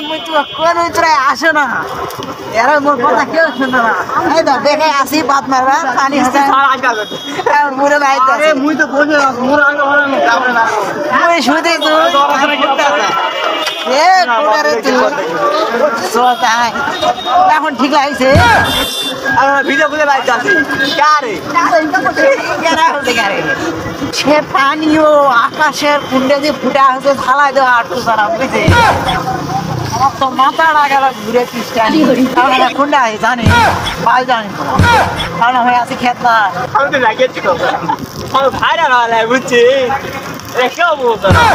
মুই তো কোন উতরে আসে না এরা মোর কথা কেউ শুনে না এই তো দেখে আসি বাত মারবা পানি হচ্ছে আর মুরে ভাই তো আরে মুই তো বলে মোর আগে হরানো তারপরে না মুই শুধু তো এ কোড়ারে তুই সোতাই এখন ঠিক লাগছে আর ভিডিও করে বাইতে আসি কারে কারে সে পানিও আকাশের কুণ্ডে যে ফুটা হচ্ছে ঢালাই দেওয়া আটটু জানা বুঝছে আমার তো মাথাটা গেল ঘুরে পিস্টানি কারণ কুণ্ডা হয় জানি পাল জানি কারণ হয়ে আছে খেত না আমি তো লাগিয়েছি ভাইরাল হলে বুঝছি কেউ বলতো না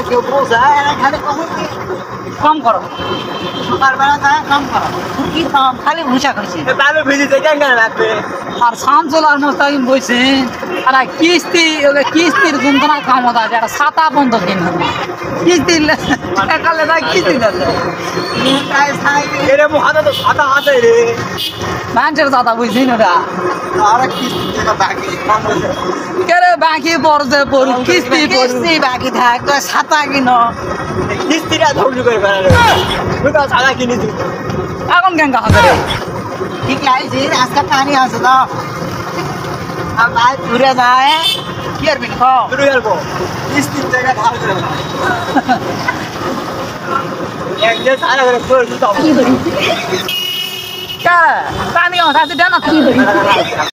কেউ বোঝা খালি কম করো সকালবেলা যায় কম করো কি কাম খালি ভুষা খাইছি তাহলে ভিজিতে কেন লাগবে আর শামসুলার মোস্তাকিম বলছে আর কিস্তির যন্ত্রণা ক্ষমতা আছে একটা ছাতা বন্ধ কিন কিস্তি কালে না কিস্তি এরে মু হাতে তো ছাতা হাতে রে মানুষের দাদা বুঝছি না আর কিস্তি বাকি কেরে বাকি পড়ছে পড়ু কিস্তি কিস্তি বাকি থাক ছাতা কিনো কিস্তিটা ধৈর্য করে ফেলালে তুই তো ছাতা কিনেছি এখন কেন হবে রে ঠিক লাগছে আজকে পানি আছে না আর ভাই ঘুরে যায় কি আর বিন খাও শুরু করবো কিস্তির জায়গা ধার করে এক যে সারা করে পড়ছি তো পানি আছে দেন না